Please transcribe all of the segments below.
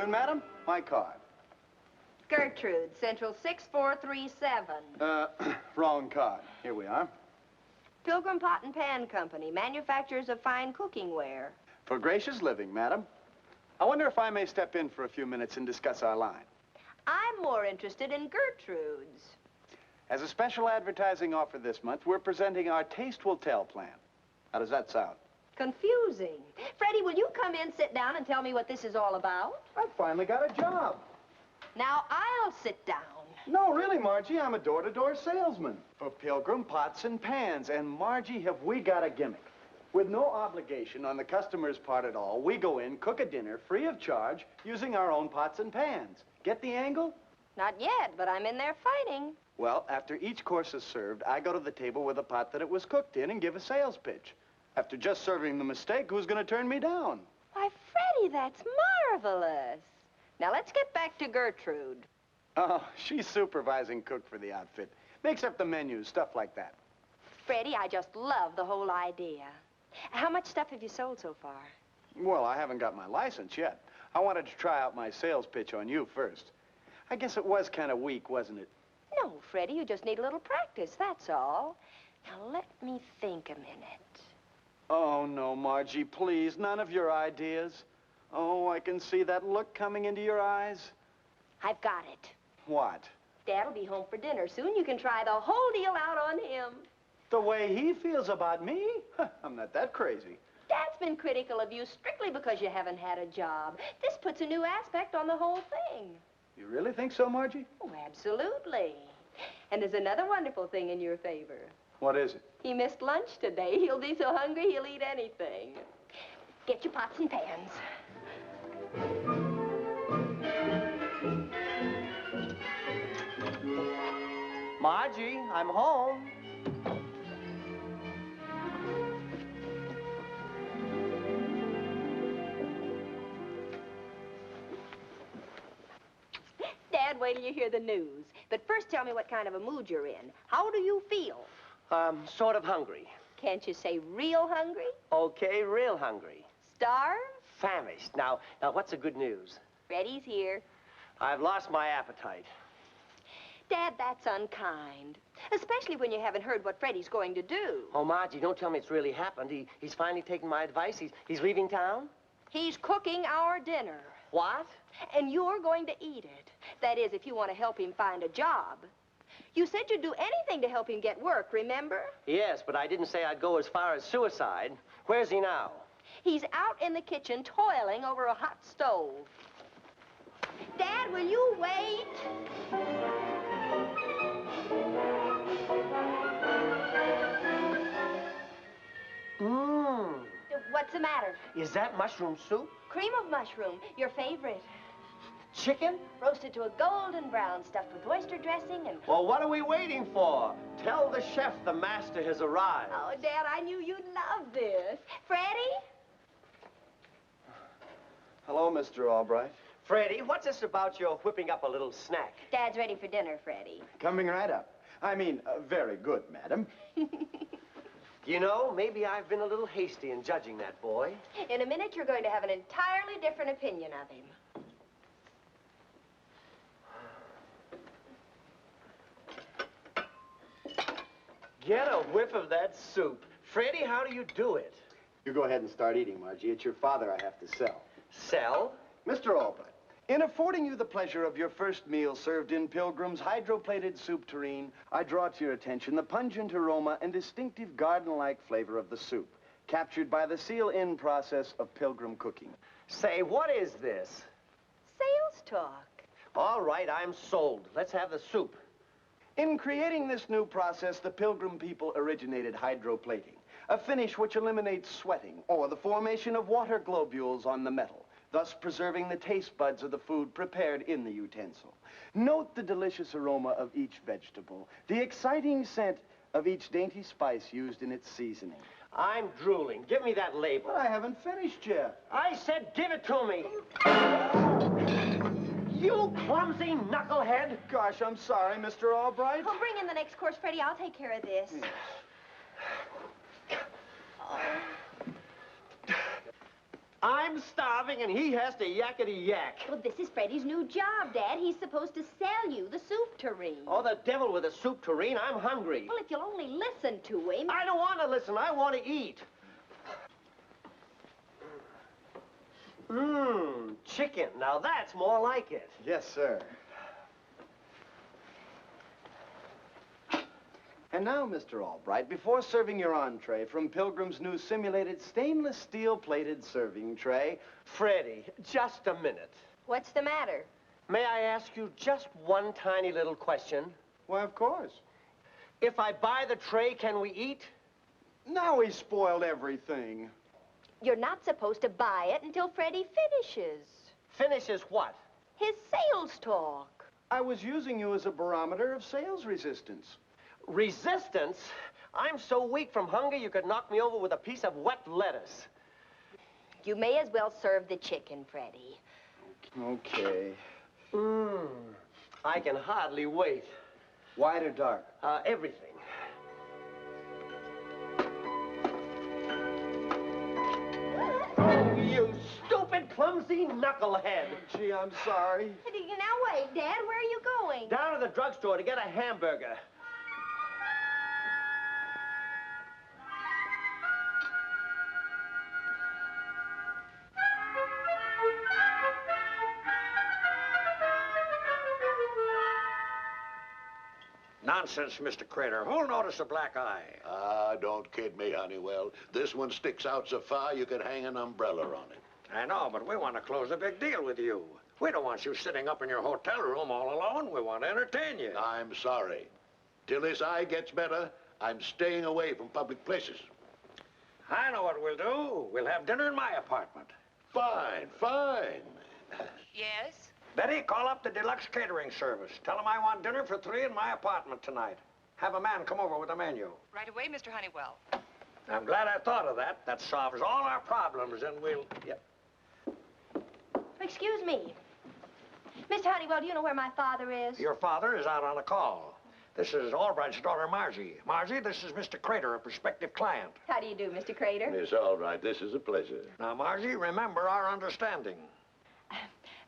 morning, madam. My card. Gertrude, Central 6437. Wrong card. Here we are. Pilgrim Pot and Pan Company, manufacturers of fine cooking ware. For gracious living, madam. I wonder if I may step in for a few minutes and discuss our line. I'm more interested in Gertrude's. As a special advertising offer this month, we're presenting our Taste Will Tell plan. How does that sound? Confusing. Freddie, will you come in, sit down, and tell me what this is all about? I finally got a job. Now, I'll sit down. No, really, Margie, I'm a door-to-door salesman for Pilgrim Pots and Pans. And, Margie, have we got a gimmick? With no obligation on the customer's part at all, we go in, cook a dinner free of charge using our own pots and pans. Get the angle? Not yet, but I'm in there fighting. Well, after each course is served, I go to the table with a pot that it was cooked in and give a sales pitch. After just serving the mistake, who's going to turn me down? Why, Freddie, that's marvelous. Now, let's get back to Gertrude. Oh, she's supervising cook for the outfit. Makes up the menus, stuff like that. Freddie, I just love the whole idea. How much stuff have you sold so far? Well, I haven't got my license yet. I wanted to try out my sales pitch on you first. I guess it was kind of weak, wasn't it? No, Freddie, you just need a little practice, that's all. Now, let me think a minute. Oh, no, Margie, please, none of your ideas. Oh, I can see that look coming into your eyes. I've got it. What? Dad'll be home for dinner soon. You can try the whole deal out on him. The way he feels about me? I'm not that crazy. Dad's been critical of you strictly because you haven't had a job. This puts a new aspect on the whole thing. You really think so, Margie? Oh, absolutely. And there's another wonderful thing in your favor. What is it? He missed lunch today. He'll be so hungry he'll eat anything. Get your pots and pans. Margie, I'm home. Dad, wait till you hear the news. But first tell me what kind of a mood you're in. How do you feel? Sort of hungry. Can't you say real hungry? Okay, real hungry. Starved? Famished. Now, what's the good news? Freddie's here. I've lost my appetite. Dad, that's unkind. Especially when you haven't heard what Freddie's going to do. Oh, Margie, don't tell me it's really happened. He's finally taken my advice. He's leaving town? He's cooking our dinner. What? And you're going to eat it. That is, if you want to help him find a job. You said you'd do anything to help him get work, remember? Yes, but I didn't say I'd go as far as suicide. Where's he now? He's out in the kitchen toiling over a hot stove. Dad, will you wait? What's the matter? Is that mushroom soup? Cream of mushroom, your favorite. Chicken? Roasted to a golden brown, stuffed with oyster dressing and... Well, what are we waiting for? Tell the chef the master has arrived. Oh, Dad, I knew you'd love this. Freddie? Hello, Mr. Albright. Freddie, what's this about your whipping up a little snack? Dad's ready for dinner, Freddie. Coming right up. I mean, very good, madam. You know, maybe I've been a little hasty in judging that boy. In a minute, you're going to have an entirely different opinion of him. Get a whiff of that soup. Freddie, how do you do it? You go ahead and start eating, Margie. It's your father I have to sell. Sell? Mr. Albright, in affording you the pleasure of your first meal served in Pilgrim's hydroplated soup tureen, I draw to your attention the pungent aroma and distinctive garden-like flavor of the soup, captured by the seal-in process of Pilgrim cooking. Say, what is this? Sales talk. All right, I'm sold. Let's have the soup. In creating this new process, the Pilgrim people originated hydroplating, a finish which eliminates sweating or the formation of water globules on the metal, thus preserving the taste buds of the food prepared in the utensil. Note the delicious aroma of each vegetable, the exciting scent of each dainty spice used in its seasoning. I'm drooling. Give me that label. But I haven't finished yet. I said give it to me. You clumsy knucklehead. Gosh, I'm sorry, Mr. Albright. Oh, bring in the next course, Freddie. I'll take care of this. I'm starving and he has to yakety-yak. Well, this is Freddie's new job, Dad. He's supposed to sell you the soup tureen. Oh, the devil with a soup tureen. I'm hungry. Well, if you'll only listen to him. I don't want to listen. I want to eat. Chicken. Now that's more like it. Yes, sir. And now, Mr. Albright, before serving your entree from Pilgrim's new simulated stainless steel-plated serving tray... Freddie, just a minute. What's the matter? May I ask you just one tiny little question? Why, of course. If I buy the tray, can we eat? Now he's spoiled everything. You're not supposed to buy it until Freddie finishes. Finishes what? His sales talk. I was using you as a barometer of sales resistance. Resistance? I'm so weak from hunger you could knock me over with a piece of wet lettuce. You may as well serve the chicken, Freddie. Okay. I can hardly wait. White or dark? Everything. Oh, you stupid, clumsy knucklehead. Gee, I'm sorry. Now wait, Dad, where are you going? Down to the drugstore to get a hamburger. Nonsense, Mr. Crater. Who'll notice a black eye? Ah, don't kid me, Honeywell. This one sticks out so far you could hang an umbrella on it. I know, but we want to close a big deal with you. We don't want you sitting up in your hotel room all alone. We want to entertain you. I'm sorry. Till this eye gets better, I'm staying away from public places. I know what we'll do. We'll have dinner in my apartment. Fine, fine. Yes? Betty, call up the deluxe catering service. Tell them I want dinner for 3 in my apartment tonight. Have a man come over with a menu. Right away, Mr. Honeywell. I'm glad I thought of that. That solves all our problems, and we'll... Yep. Excuse me. Mr. Honeywell, do you know where my father is? Your father is out on a call. This is Albright's daughter, Margie. Margie, this is Mr. Crater, a prospective client. How do you do, Mr. Crater? It's all right. This is a pleasure. Now, Margie, remember our understanding.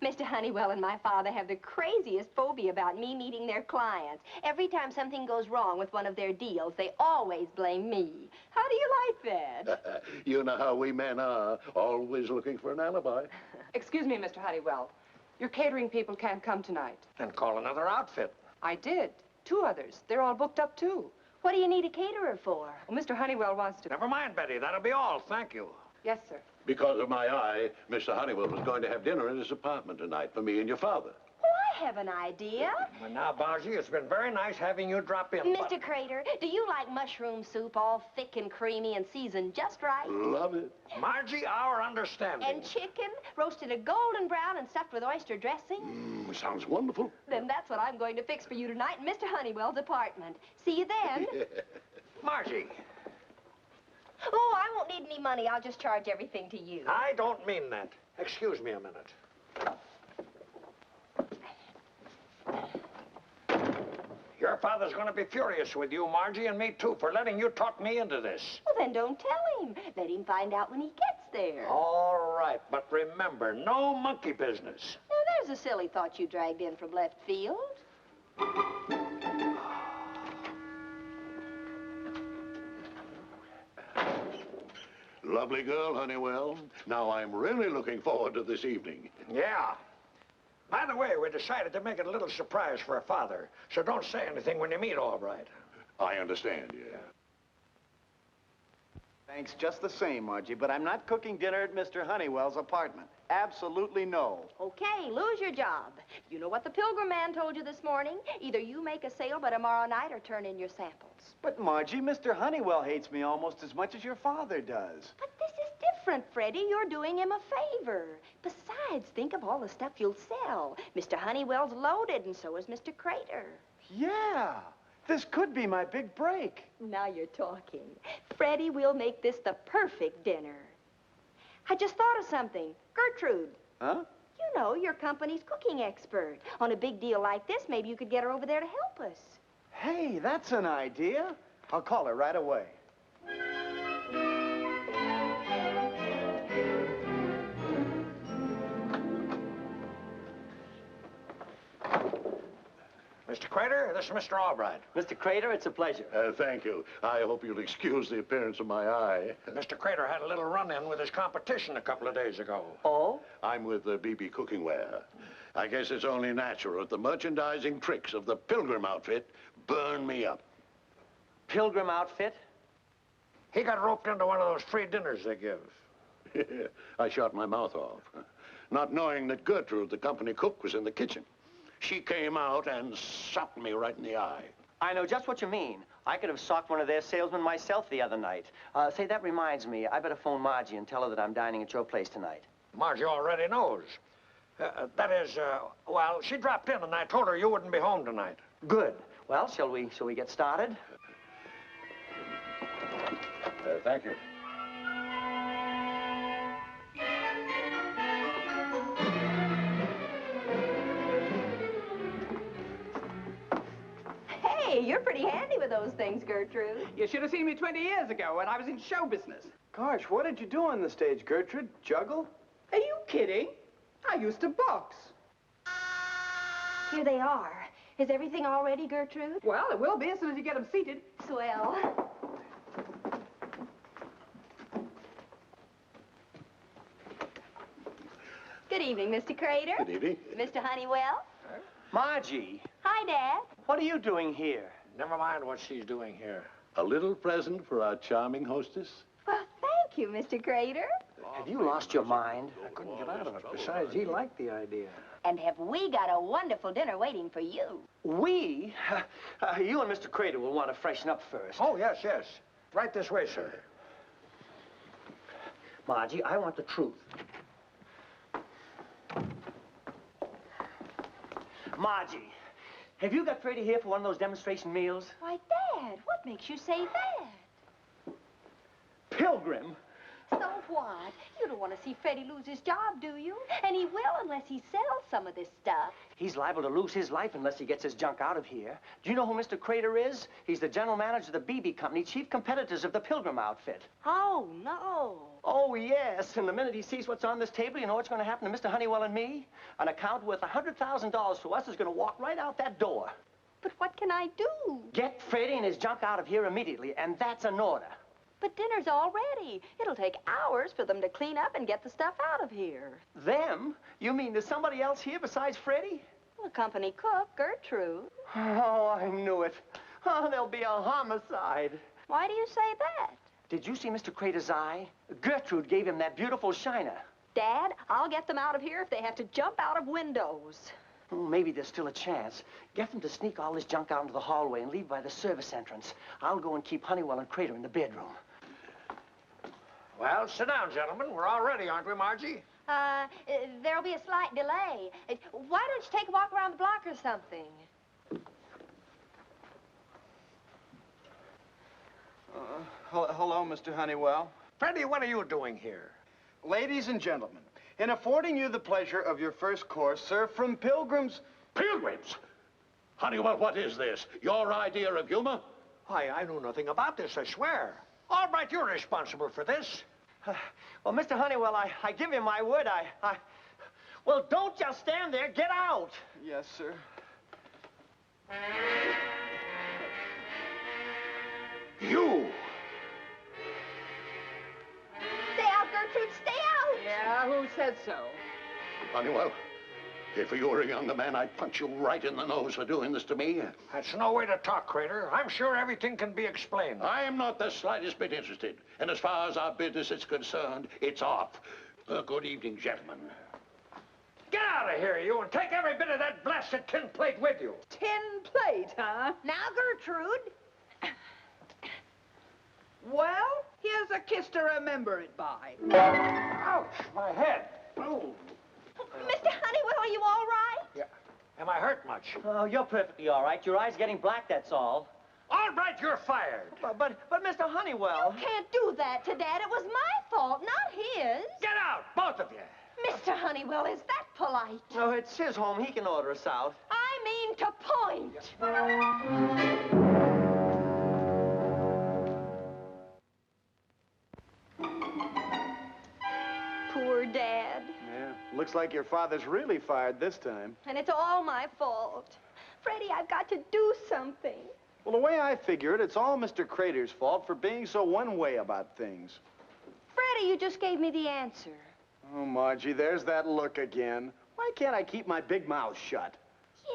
Mr. Honeywell and my father have the craziest phobia about me meeting their clients. Every time something goes wrong with one of their deals, they always blame me. How do you like that? You know how we men are, always looking for an alibi. Excuse me, Mr. Honeywell. Your catering people can't come tonight. Then call another outfit. I did. 2 others. They're all booked up, too. What do you need a caterer for? Well, Mr. Honeywell wants to... Never mind, Betty. That'll be all. Thank you. Yes, sir. Because of my eye, Mr. Honeywell was going to have dinner in his apartment tonight for me and your father. Well, I have an idea. Well, now, Margie, it's been very nice having you drop in. Mr. Crater, do you like mushroom soup all thick and creamy and seasoned just right? Love it. Margie, our understanding. And chicken, roasted a golden brown and stuffed with oyster dressing? Sounds wonderful. Then that's what I'm going to fix for you tonight in Mr. Honeywell's apartment. See you then. Margie, Oh, I won't need any money. I'll just charge everything to you. I don't mean that. Excuse me a minute. Your father's going to be furious with you, Margie, and me, too, for letting you talk me into this. Well, then don't tell him. Let him find out when he gets there. All right, but remember, no monkey business. Now, there's a silly thought you dragged in from left field. Lovely girl, Honeywell. Now I'm really looking forward to this evening. Yeah. By the way, we decided to make it a little surprise for her father, so don't say anything when you meet Albright. I understand, yeah. Thanks just the same, Margie, but I'm not cooking dinner at Mr. Honeywell's apartment. Absolutely no. Okay, lose your job. You know what the Pilgrim man told you this morning? Either you make a sale by tomorrow night or turn in your samples. But, Margie, Mr. Honeywell hates me almost as much as your father does. But this is different, Freddie. You're doing him a favor. Besides, think of all the stuff you'll sell. Mr. Honeywell's loaded, and so is Mr. Crater. Yeah, this could be my big break. Now you're talking. Freddie, we'll make this the perfect dinner. I just thought of something. Gertrude. Huh? You know, your company's cooking expert. On a big deal like this, maybe you could get her over there to help us. Hey, that's an idea. I'll call her right away. Crater, this is Mr. Albright. Mr. Crater, it's a pleasure. Thank you. I hope you'll excuse the appearance of my eye. Mr. Crater had a little run-in with his competition a couple of days ago. Oh? I'm with BB Cookingware. I guess it's only natural that the merchandising tricks of the Pilgrim outfit burn me up. Pilgrim outfit? He got roped into one of those free dinners they give. I shot my mouth off, not knowing that Gertrude, the company cook, was in the kitchen. She came out and socked me right in the eye. I know just what you mean. I could have socked one of their salesmen myself the other night. Say, that reminds me, I better phone Margie and tell her that I'm dining at your place tonight. Margie already knows. Well, she dropped in and I told her you wouldn't be home tonight. Good. Well, shall we get started? Thank you. Hey, you're pretty handy with those things, Gertrude. You should have seen me 20 years ago when I was in show business. Gosh, what did you do on the stage, Gertrude? Juggle? Are you kidding? I used to box. Here they are. Is everything all ready, Gertrude? Well, it will be as soon as you get them seated. Swell. Good evening, Mr. Crater. Good evening. Mr. Honeywell. Margie, Hi, Dad. what are you doing here? Never mind what she's doing here. A little present for our charming hostess? Well, thank you, Mr. Crater. Have you lost your mind? I couldn't get out of it. Besides, he liked the idea. And have we got a wonderful dinner waiting for you? We? You and Mr. Crater will want to freshen up first. Oh, yes, yes. Right this way, sir. Margie, I want the truth. Margie, have you got Freddie here for one of those demonstration meals? Why, Dad, what makes you say that? Pilgrim? So what? You don't want to see Freddie lose his job, do you? And he will unless he sells some of this stuff. He's liable to lose his life unless he gets his junk out of here. Do you know who Mr. Crater is? He's the general manager of the BB Company, chief competitors of the Pilgrim outfit. Oh, no. Oh, yes. And the minute he sees what's on this table, you know what's going to happen to Mr. Honeywell and me? An account worth $100,000 to us is going to walk right out that door. But what can I do? Get Freddie and his junk out of here immediately, and that's an order. But dinner's all ready. It'll take hours for them to clean up and get the stuff out of here. Them? You mean there's somebody else here besides Freddie? The company cook, Gertrude. Oh, I knew it. Oh, there'll be a homicide. Why do you say that? Did you see Mr. Crater's eye? Gertrude gave him that beautiful shiner. Dad, I'll get them out of here if they have to jump out of windows. Oh, maybe there's still a chance. Get them to sneak all this junk out into the hallway and leave by the service entrance. I'll go and keep Honeywell and Crater in the bedroom. Well, sit down, gentlemen. We're all ready, aren't we, Margie? There'll be a slight delay. Why don't you take a walk around the block or something? Hello, Mr. Honeywell. Freddie, what are you doing here? Ladies and gentlemen, in affording you the pleasure of your first course served from Pilgrim's... Pilgrims? Honeywell, what is this? Your idea of humor? Why, I knew nothing about this, I swear. Albright, you're responsible for this. Well, Mr. Honeywell, I give you my word, Well, don't just stand there. Get out. Yes, sir. You! Stay out, Gertrude, stay out! Yeah, who said so? Honeywell, if you were a younger man, I'd punch you right in the nose for doing this to me. That's no way to talk, Crater. I'm sure everything can be explained. I am not the slightest bit interested. And as far as our business is concerned, it's off. Good evening, gentlemen. Get out of here, you, and take every bit of that blasted tin plate with you. Tin plate, huh? Now, Gertrude. Well, here's a kiss to remember it by. Ouch, my head. Oh. Mr. Honeywell, are you all right? Yeah. Am I hurt much? Oh, you're perfectly all right. Your eye's getting black, that's all. Albright, you're fired. But Mr. Honeywell... You can't do that to Dad. It was my fault, not his. Get out, both of you. Mr. Honeywell, is that polite? No, it's his home. He can order us out. I mean to point. Poor Dad. Yeah, looks like your father's really fired this time. And it's all my fault. Freddie, I've got to do something. Well, the way I figure it, it's all Mr. Crater's fault for being so one-way about things. Freddie, you just gave me the answer. Oh, Margie, there's that look again. Why can't I keep my big mouth shut?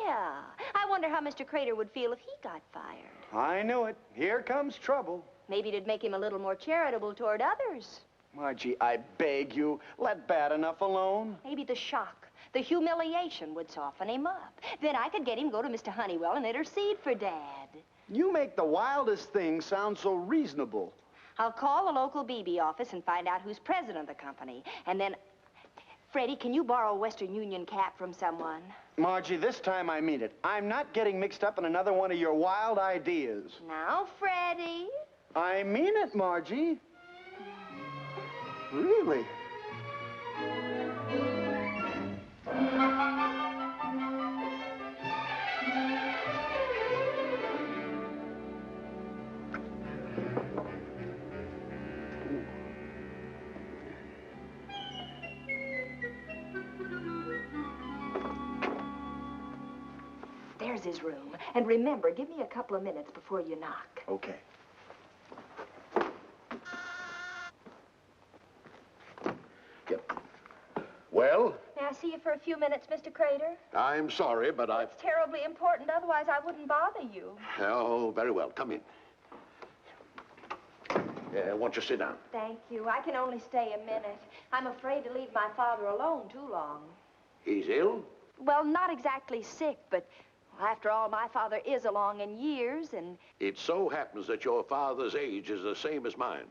Yeah. I wonder how Mr. Crater would feel if he got fired. I knew it. Here comes trouble. Maybe it'd make him a little more charitable toward others. Margie, I beg you, let bad enough alone. Maybe the shock, the humiliation would soften him up. Then I could get him to go to Mr. Honeywell and intercede for Dad. You make the wildest things sound so reasonable. I'll call the local BB office and find out who's president of the company. And then, Freddie, can you borrow a Western Union cap from someone? Margie, this time I mean it. I'm not getting mixed up in another one of your wild ideas. Now, Freddie. I mean it, Margie. Really? There's his room. And remember, give me a couple of minutes before you knock. Okay. Yep. Well, May I see you for a few minutes, Mr. Crater? I'm sorry, but I... It's terribly important, otherwise I wouldn't bother you. Oh, very well. Come in. Won't you sit down? Thank you. I can only stay a minute. I'm afraid to leave my father alone too long. He's ill? Well, not exactly sick, but after all, my father is along in years, and... It so happens that your father's age is the same as mine.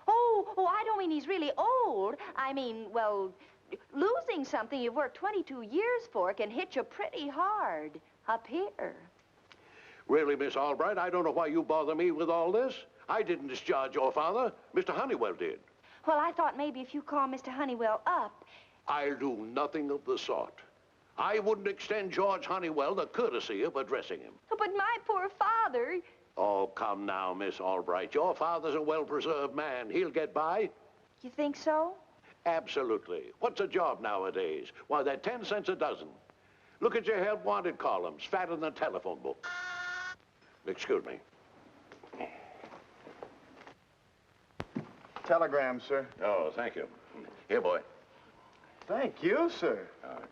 Oh, I don't mean he's really old. I mean, well, losing something you've worked 22 years for can hit you pretty hard up here. Really, Miss Albright, I don't know why you bother me with all this. I didn't discharge your father. Mr. Honeywell did. Well, I thought maybe if you call Mr. Honeywell up... I'll do nothing of the sort. I wouldn't extend George Honeywell the courtesy of addressing him. But my poor father... Oh, come now, Miss Albright. Your father's a well-preserved man. He'll get by. You think so? Absolutely. What's a job nowadays? Why, they're 10 cents a dozen. Look at your help wanted columns, fatter than a telephone book. Excuse me. Telegram, sir. Oh, thank you. Here, boy. Thank you, sir. All right.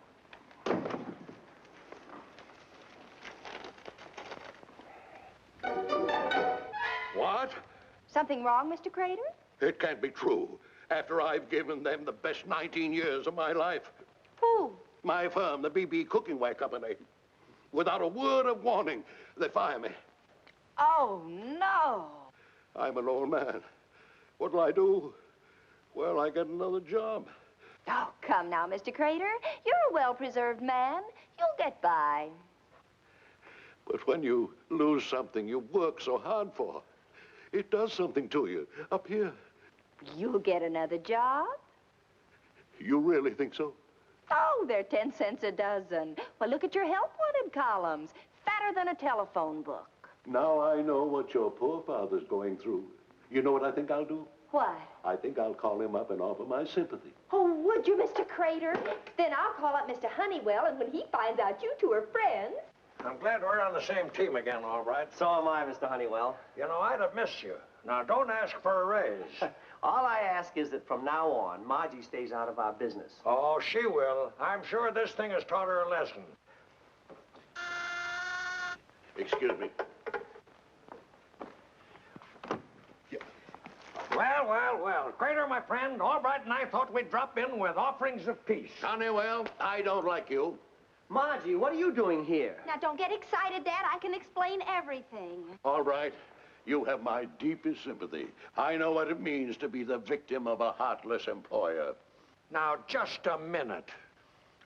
What? Something wrong, Mr. Crater? It can't be true. After I've given them the best 19 years of my life. Who? My firm, the BB Cooking Ware Company. Without a word of warning, they fire me. Oh, no. I'm an old man. What'll I do? Well, I get another job. Oh, come now, Mr. Crater. You're a well-preserved man. You'll get by. But when you lose something you work so hard for, it does something to you. Up here. You'll get another job? You really think so? Oh, they're 10 cents a dozen. Well, look at your help wanted columns. Fatter than a telephone book. Now I know what your poor father's going through. You know what I think I'll do? What? I think I'll call him up and offer my sympathy. Oh, would you, Mr. Crater? Then I'll call up Mr. Honeywell, and when he finds out you two are friends... I'm glad we're on the same team again, all right. So am I, Mr. Honeywell. You know, I'd have missed you. Now, don't ask for a raise. All I ask is that from now on, Margie stays out of our business. Oh, she will. I'm sure this thing has taught her a lesson. Excuse me. Well. Crater, my friend, Albright and I thought we'd drop in with offerings of peace. Honeywell, I don't like you. Margie, what are you doing here? Now, don't get excited, Dad. I can explain everything. All right. You have my deepest sympathy. I know what it means to be the victim of a heartless employer. Now, just a minute.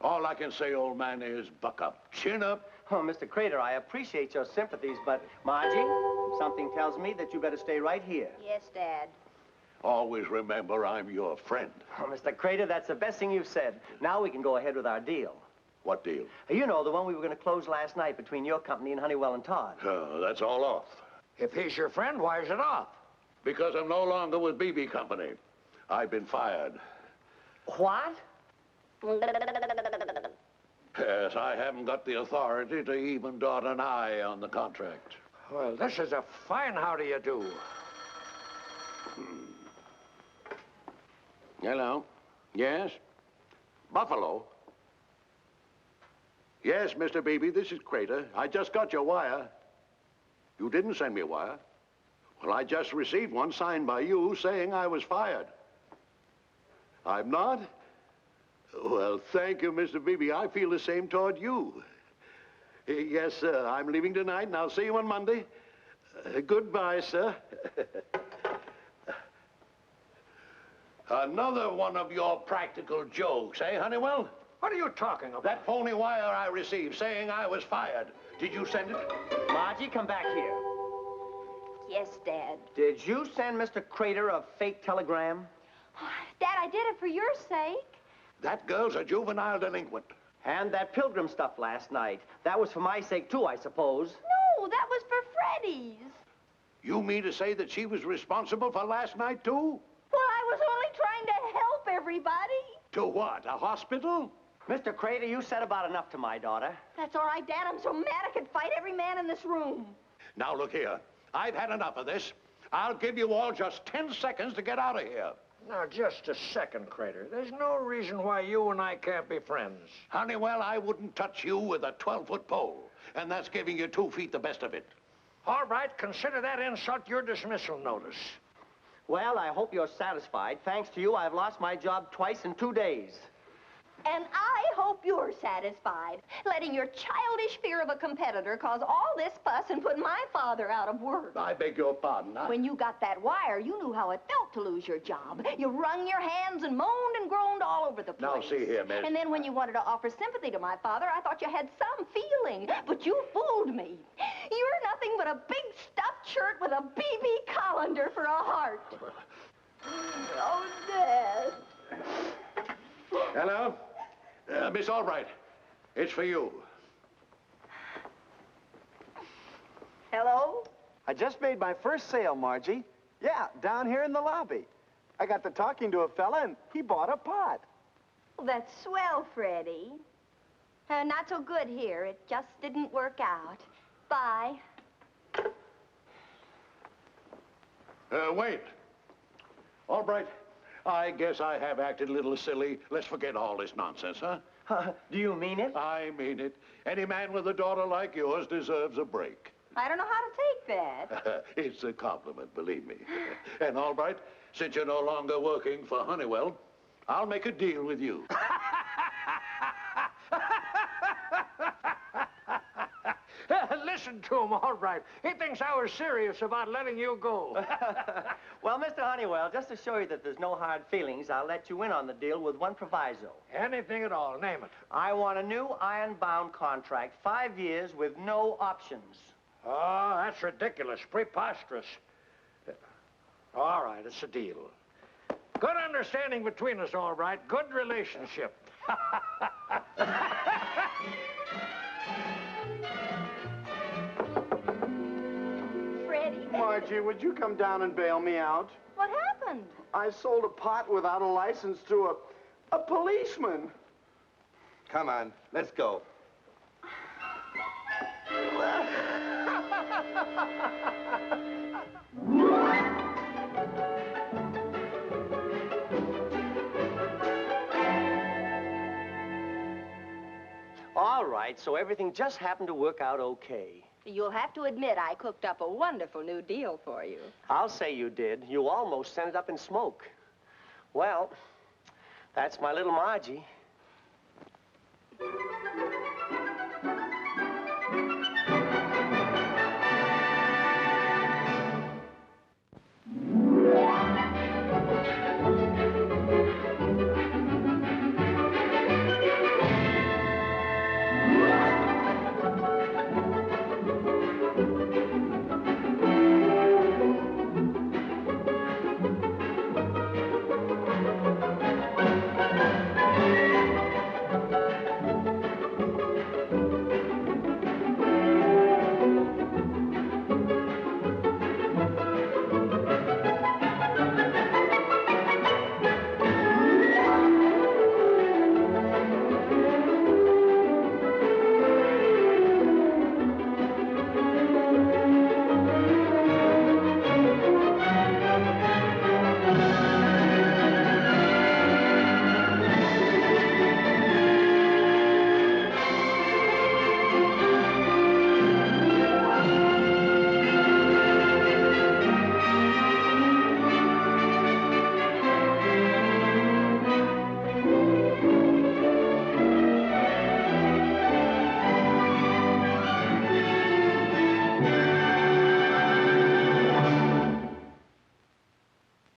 All I can say, old man, is buck up. Chin up. Oh, Mr. Crater, I appreciate your sympathies, but Margie, something tells me that you better stay right here. Yes, Dad. Always remember I'm your friend. Oh, Mr. Crater, that's the best thing you've said. Now we can go ahead with our deal. What deal? You know, the one we were going to close last night between your company and Honeywell and Todd. Oh, that's all off. If he's your friend, why is it off? Because I'm no longer with BB Company. I've been fired. What? Yes, I haven't got the authority to even dot an I on the contract. Well, this is a fine how do you do. Hello? Yes? Buffalo? Yes, Mr. Beebe, this is Crater. I just got your wire. You didn't send me a wire. Well, I just received one signed by you saying I was fired. I'm not? Well, thank you, Mr. Beebe. I feel the same toward you. Yes, sir. I'm leaving tonight, and I'll see you on Monday. Goodbye, sir. Another one of your practical jokes, eh, Honeywell? What are you talking about? That phony wire I received saying I was fired. Did you send it? Margie, come back here. Yes, Dad. Did you send Mr. Crater a fake telegram? Dad, I did it for your sake. That girl's a juvenile delinquent. And that Pilgrim stuff last night. That was for my sake, too, I suppose. No, that was for Freddie's. You mean to say that she was responsible for last night, too? Well, I was only trying to help everybody. To what, a hospital? Mr. Crater, you said about enough to my daughter. That's all right, Dad. I'm so mad I could fight every man in this room. Now, look here. I've had enough of this. I'll give you all just 10 seconds to get out of here. Now, just a second, Crater. There's no reason why you and I can't be friends. Honeywell, I wouldn't touch you with a 12-foot pole. And that's giving you 2 feet the best of it. All right, consider that insult your dismissal notice. Well, I hope you're satisfied. Thanks to you, I've lost my job twice in 2 days. And I hope you're satisfied. Letting your childish fear of a competitor cause all this fuss and put my father out of work. I beg your pardon. When you got that wire, you knew how it felt to lose your job. You wrung your hands and moaned and groaned all over the place. Now, see here, miss. And then when you wanted to offer sympathy to my father, I thought you had some feeling. But you fooled me. You're nothing but a big stuffed shirt with a BB colander for a heart. Oh, Dad. Hello? Miss Albright, it's for you. Hello? I just made my first sale, Margie. Yeah, down here in the lobby. I got to talking to a fella, and he bought a pot. Well, that's swell, Freddie. Not so good here. It just didn't work out. Bye. Wait. Albright, I guess I have acted a little silly. Let's forget all this nonsense, huh? Do you mean it? I mean it. Any man with a daughter like yours deserves a break. I don't know how to take that. It's a compliment, believe me. And Albright, since you're no longer working for Honeywell, I'll make a deal with you. Listen to him, all right. He thinks I was serious about letting you go. Well, Mr. Honeywell, just to show you that there's no hard feelings, I'll let you in on the deal with one proviso. Anything at all, name it. I want a new iron-bound contract, 5 years with no options. Oh, that's ridiculous, preposterous. All right, it's a deal. Good understanding between us, all right. Good relationship. Freddie. Margie, would you come down and bail me out? What happened? I sold a pot without a license to a policeman. Come on, let's go. All right, so everything just happened to work out okay. You'll have to admit I cooked up a wonderful new deal for you. I'll say you did. You almost sent it up in smoke. Well, that's my little Margie.